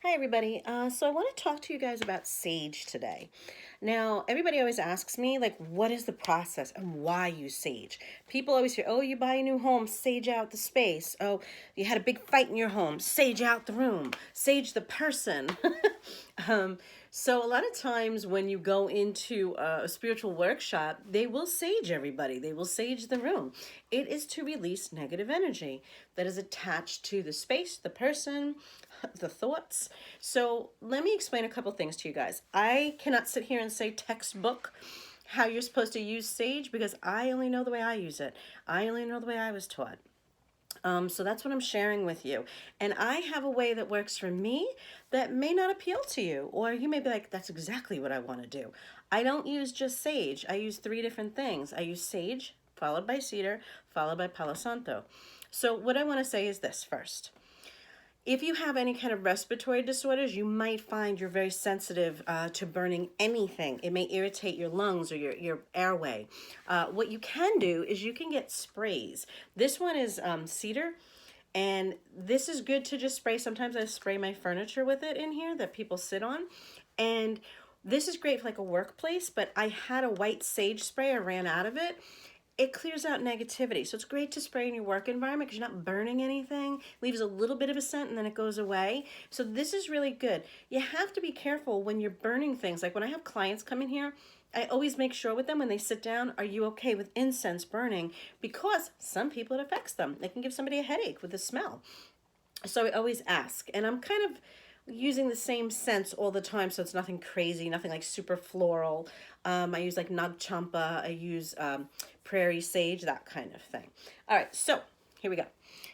Hi, everybody. So I want to talk to you guys about sage today. Now, everybody always asks me, like, what is the process and why use sage? People always hear, oh, you buy a new home, sage out the space. Oh, you had a big fight in your home, sage out the room, sage the person. um, so a lot of times when you go into a spiritual workshop, they will sage everybody. They will sage the room. It is to release negative energy that is attached to the space, the person, the thoughts. So let me explain a couple things to you guys. I cannot sit here and say textbook how you're supposed to use sage because I only know the way I use it. I only know the way I was taught. So that's what I'm sharing with you. And I have a way that works for me that may not appeal to you. Or you may be like, that's exactly what I want to do. I don't use just sage. I use three different things. I use sage, followed by cedar, followed by palo santo. So what I want to say is this first. If you have any kind of respiratory disorders, you might find you're very sensitive to burning anything. It may irritate your lungs or your airway. What you can do is you can get sprays. This one is cedar, and this is good to just spray. Sometimes I spray my furniture with it in here that people sit on. And this is great for like a workplace, but I had a white sage spray. I ran out of it. It clears out negativity. So it's great to spray in your work environment because you're not burning anything. Leaves a little bit of a scent and then it goes away. So this is really good. You have to be careful when you're burning things. Like when I have clients come in here, I always make sure with them when they sit down, are you okay with incense burning? Because some people it affects them. It can give somebody a headache with the smell. So I always ask. And I'm kind of using the same scents all the time, so it's nothing crazy, nothing like super floral. I use like nag champa, I use prairie sage, that kind of thing. All right, so here we go.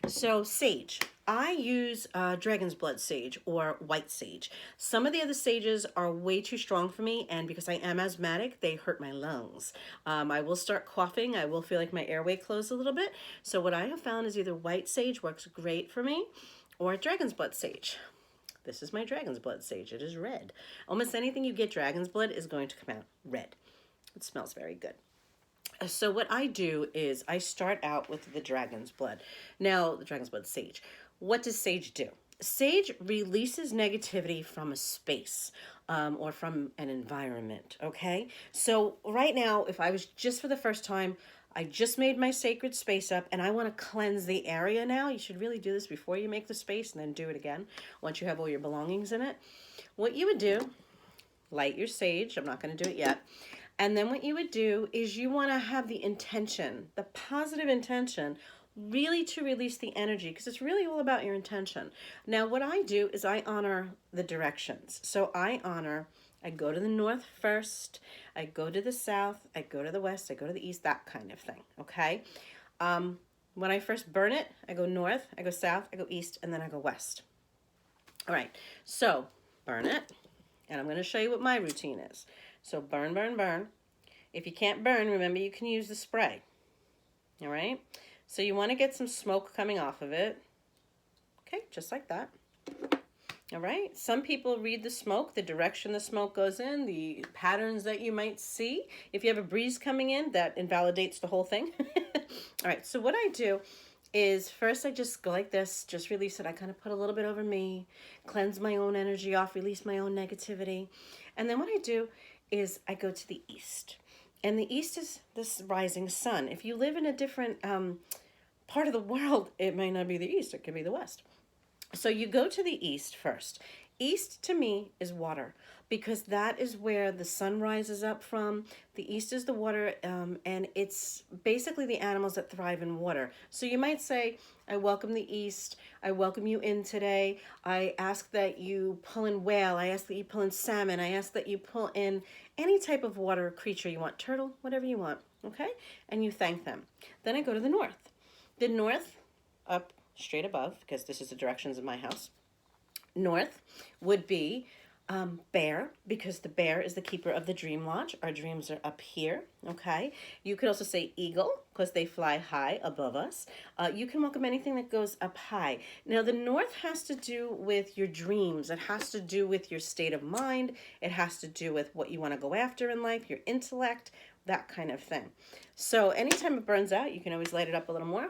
So sage, I use dragon's blood sage or white sage. Some of the other sages are way too strong for me, and because I am asthmatic, they hurt my lungs. I will start coughing, I will feel like my airway closed a little bit. So what I have found is either white sage works great for me or dragon's blood sage. This is my dragon's blood sage. It is red. Almost anything you get dragon's blood is going to come out red. It smells very good. So what I do is I start out with the dragon's blood. Now, the dragon's blood sage. What does sage do? Sage releases negativity from a space or from an environment, okay? So right now, if I was just for the first time, I just made my sacred space up and I want to cleanse the area now. You should really do this before you make the space and then do it again once you have all your belongings in it. What you would do, light your sage. I'm not going to do it yet. And then what you would do is you want to have the intention, the positive intention, really to release the energy because it's really all about your intention. Now, what I do is I honor the directions. So I go to the north first, I go to the south, I go to the west, I go to the east, that kind of thing, okay? When I first burn it, I go north, I go south, I go east, and then I go west. All right, so burn it, and I'm going to show you what my routine is. So burn, burn, burn. If you can't burn, remember you can use the spray. All right? So you want to get some smoke coming off of it. Okay, just like that. All right? Some people read the smoke, the direction the smoke goes in, the patterns that you might see. If you have a breeze coming in, that invalidates the whole thing. All right, so what I do is first I just go like this, just release it. I kind of put a little bit over me, cleanse my own energy off, release my own negativity. And then what I do is I go to the east. And the east is this rising sun. If you live in a different part of the world, it may not be the east, it could be the west. So you go to the east first. East to me is water because that is where the sun rises up from. The east is the water, and it's basically the animals that thrive in water. So you might say, I welcome the east. I welcome you in today. I ask that you pull in whale. I ask that you pull in salmon. I ask that you pull in any type of water creature you want, turtle, whatever you want, okay? And you thank them. Then I go to the north. The north, up straight above, because this is the directions of my house. North would be bear, because the bear is the keeper of the dream lodge. Our dreams are up here, okay? You could also say eagle, because they fly high above us. You can welcome anything that goes up high. Now, the north has to do with your dreams. It has to do with your state of mind. It has to do with what you want to go after in life, your intellect, that kind of thing. So anytime it burns out, you can always light it up a little more.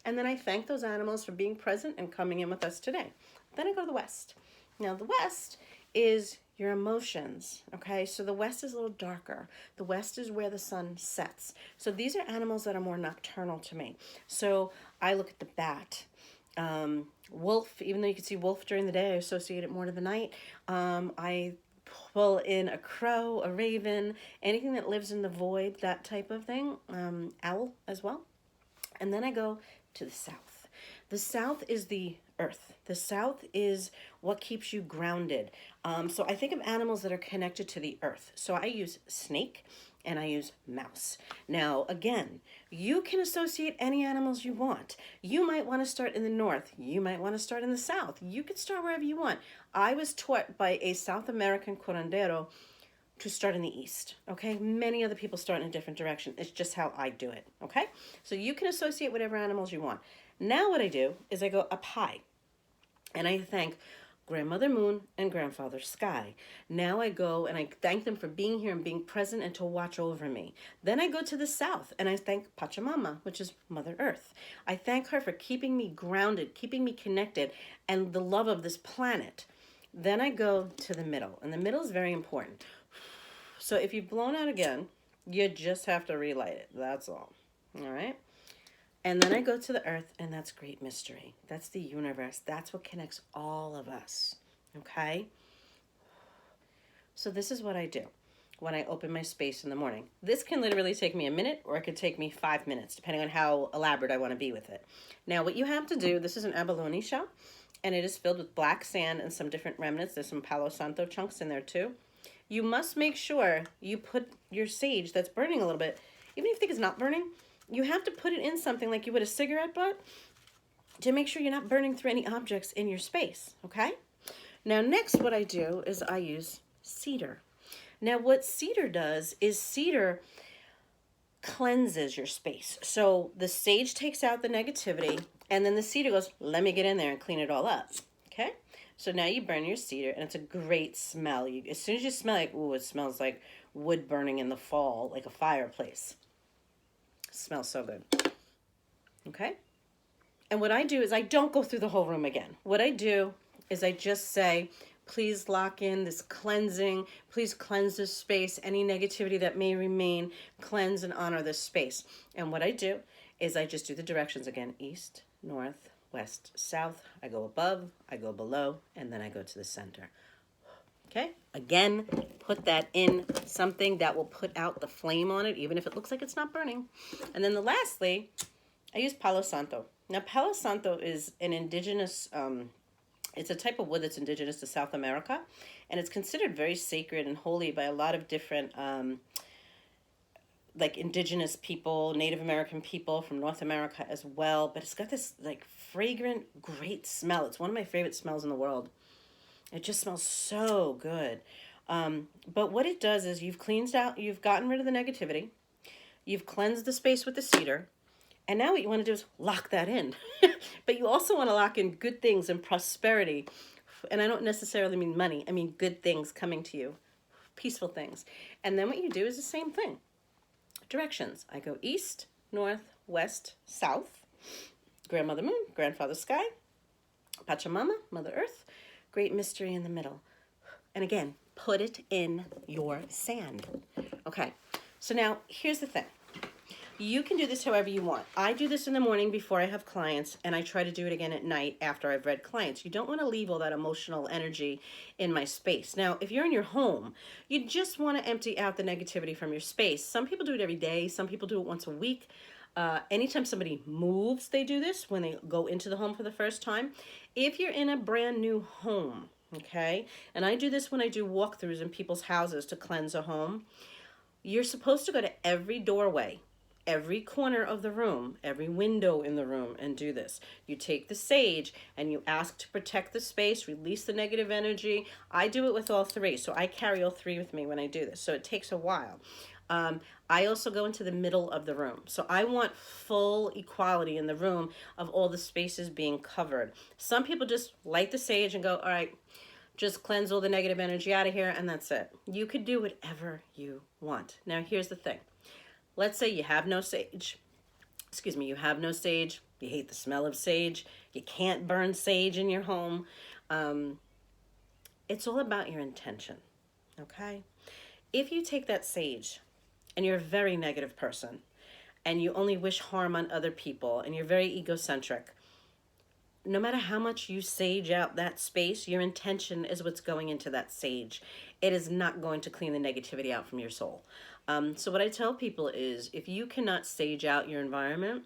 And then I thank those animals for being present and coming in with us today. Then I go to the west. Now the west is your emotions, okay? So the west is a little darker. The west is where the sun sets. So these are animals that are more nocturnal to me. So I look at the bat, wolf, even though you can see wolf during the day, I associate it more to the night. I pull in a crow, a raven, anything that lives in the void, that type of thing, owl as well. And then I go to the south. The south is the earth. The south is what keeps you grounded. So I think of animals that are connected to the earth. So I use snake and I use mouse. Now, again, you can associate any animals you want. You might want to start in the north. You might want to start in the south. You could start wherever you want. I was taught by a South American curandero to start in the east, okay? Many other people start in a different direction. It's just how I do it, okay? So you can associate whatever animals you want. Now what I do is I go up high, and I thank Grandmother Moon and Grandfather Sky. Now I go and I thank them for being here and being present and to watch over me. Then I go to the south and I thank Pachamama, which is Mother Earth. I thank her for keeping me grounded, keeping me connected, and the love of this planet. Then I go to the middle, and the middle is very important. So if you've blown out again, you just have to relight it. That's all. All right? And then I go to the earth, and that's great mystery. That's the universe. That's what connects all of us. Okay? So this is what I do when I open my space in the morning. This can literally take me a minute, or it could take me 5 minutes, depending on how elaborate I want to be with it. Now, what you have to do, this is an abalone shell, and it is filled with black sand and some different remnants. There's some Palo Santo chunks in there too. You must make sure you put your sage that's burning a little bit, even if you think it's not burning, you have to put it in something like you would a cigarette butt to make sure you're not burning through any objects in your space, okay? Now next what I do is I use cedar. Now what cedar does is cedar cleanses your space. So the sage takes out the negativity, and then the cedar goes, let me get in there and clean it all up, okay? So now you burn your cedar, and it's a great smell. As soon as you smell it, ooh, it smells like wood burning in the fall, like a fireplace. It smells so good. Okay? And what I do is I don't go through the whole room again. What I do is I just say, please lock in this cleansing. Please cleanse this space. Any negativity that may remain, cleanse and honor this space. And what I do is I just do the directions again. East, north, west, south. I go above, I go below, and then I go to the center. Okay? Again, put that in something that will put out the flame on it, even if it looks like it's not burning. And then lastly, I use Palo Santo. Now, Palo Santo is an indigenous, it's a type of wood that's indigenous to South America, and it's considered very sacred and holy by a lot of different like indigenous people, Native American people from North America as well. But it's got this like fragrant, great smell. It's one of my favorite smells in the world. It just smells so good. But what it does is you've gotten rid of the negativity. You've cleansed the space with the cedar. And now what you want to do is lock that in. But you also want to lock in good things and prosperity. And I don't necessarily mean money. I mean good things coming to you. Peaceful things. And then what you do is the same thing. Directions. I go east, north, west, south. Grandmother Moon, Grandfather Sky, Pachamama, Mother Earth, great mystery in the middle. And again, put it in your sand. Okay, so now here's the thing. You can do this however you want. I do this in the morning before I have clients, and I try to do it again at night after I've read clients. You don't want to leave all that emotional energy in my space. Now, if you're in your home, you just want to empty out the negativity from your space. Some people do it every day. Some people do it once a week. Anytime somebody moves, they do this when they go into the home for the first time. If you're in a brand new home, okay, and I do this when I do walkthroughs in people's houses to cleanse a home, you're supposed to go to every doorway, every corner of the room, every window in the room, and do this. You take the sage and you ask to protect the space, release the negative energy. I do it with all three, so I carry all three with me when I do this, so it takes a while. I also go into the middle of the room. So I want full equality in the room of all the spaces being covered. Some people just light the sage and go, all right, just cleanse all the negative energy out of here, and that's it. You could do whatever you want. Now, here's the thing. Let's say you have no sage. You have no sage. You hate the smell of sage. You can't burn sage in your home. It's all about your intention, okay? If you take that sage and you're a very negative person and you only wish harm on other people and you're very egocentric, no matter how much you sage out that space, your intention is what's going into that sage. It is not going to clean the negativity out from your soul. So what I tell people is, if you cannot sage out your environment,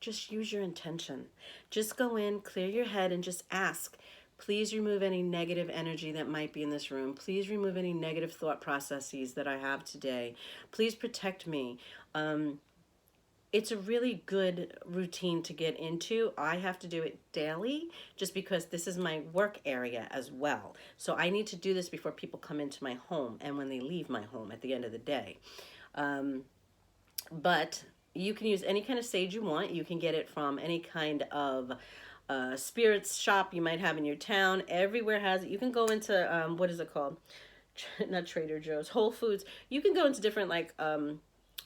just use your intention. Just go in, clear your head, and just ask, please remove any negative energy that might be in this room. Please remove any negative thought processes that I have today. Please protect me. It's a really good routine to get into. I have to do it daily just because this is my work area as well. So I need to do this before people come into my home and when they leave my home at the end of the day. But you can use any kind of sage you want. You can get it from any kind of spirits shop you might have in your town. Everywhere has it. You can go into, what is it called? Not Trader Joe's, Whole Foods. You can go into different like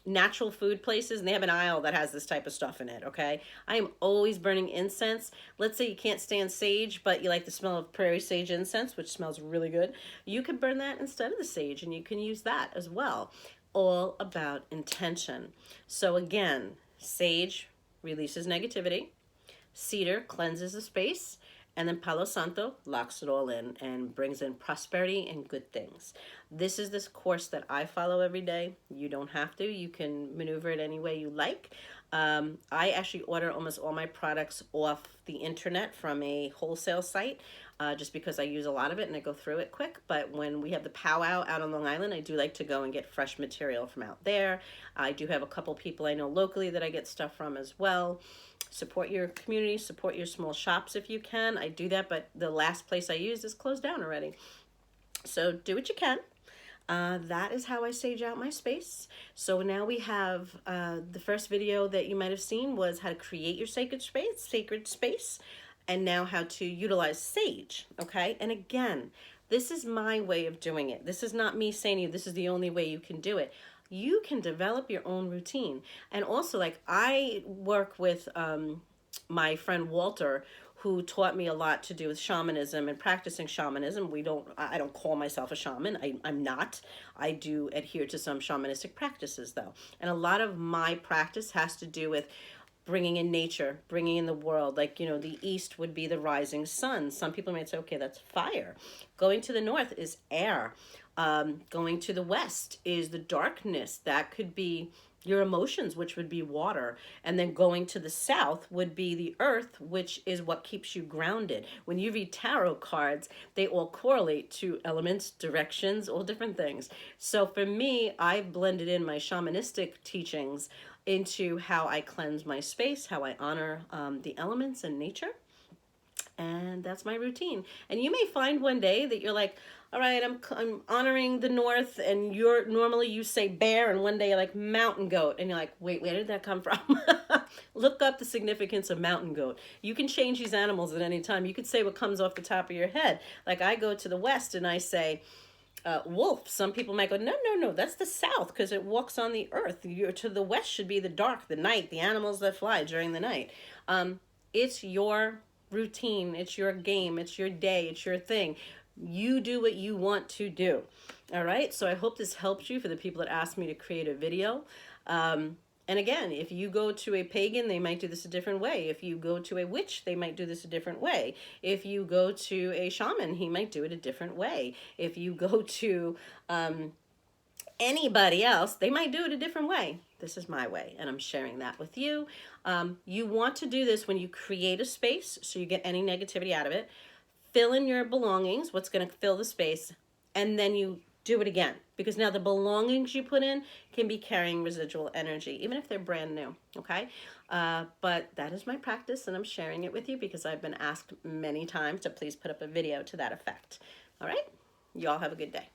natural food places and they have an aisle that has this type of stuff in it, okay? I am always burning incense. Let's say you can't stand sage, but you like the smell of prairie sage incense, which smells really good. You can burn that instead of the sage and you can use that as well. All about intention. So again, sage releases negativity, cedar cleanses the space, and then Palo Santo locks it all in and brings in prosperity and good things. This is this course that I follow every day. You don't have to. You can maneuver it any way you like. I actually order almost all my products off the internet from a wholesale site just because I use a lot of it and I go through it quick. But when we have the powwow out on Long Island, I do like to go and get fresh material from out there. I do have a couple people I know locally that I get stuff from as well. Support your community, support your small shops if you can. I do that, but the last place I used is closed down already. So do what you can. That is how I sage out my space. So now we have the first video that you might have seen was how to create your sacred space, and now how to utilize sage, okay? And again, this is my way of doing it. This is not me saying to you, this is the only way you can do it. You can develop your own routine. And also, like, I work with my friend Walter, who taught me a lot to do with shamanism and practicing shamanism. I don't call myself a shaman. I'm not. I do adhere to some shamanistic practices though. And a lot of my practice has to do with bringing in nature, bringing in the world. Like, you know, the east would be the rising sun. Some people might say, okay, that's fire. Going to the north is air. Going to the west is the darkness. That could be your emotions, which would be water. And then going to the south would be the earth, which is what keeps you grounded. When you read tarot cards, they all correlate to elements, directions, all different things. So for me, I've blended in my shamanistic teachings into how I cleanse my space, how I honor the elements and nature. And that's my routine. And you may find one day that you're like, all right, I'm honoring the north, and normally you say bear, and one day you're like mountain goat, and you're like, wait, where did that come from? Look up the significance of mountain goat. You can change these animals at any time. You could say what comes off the top of your head. Like I go to the west and I say wolf. Some people might go, no, that's the south because it walks on the earth. You're to the west should be the dark, the night, the animals that fly during the night. It's your routine, it's your game, it's your day, it's your thing. You do what you want to do. All right, so I hope this helped you for the people that asked me to create a video. And again, if you go to a pagan, they might do this a different way. If you go to a witch, they might do this a different way. If you go to a shaman, he might do it a different way. If you go to anybody else, they might do it a different way. This is my way, and I'm sharing that with you. You want to do this when you create a space so you get any negativity out of it. Fill in your belongings, what's going to fill the space, and then you do it again. Because now the belongings you put in can be carrying residual energy, even if they're brand new, okay? But that is my practice, and I'm sharing it with you because I've been asked many times to please put up a video to that effect. All right? You all have a good day.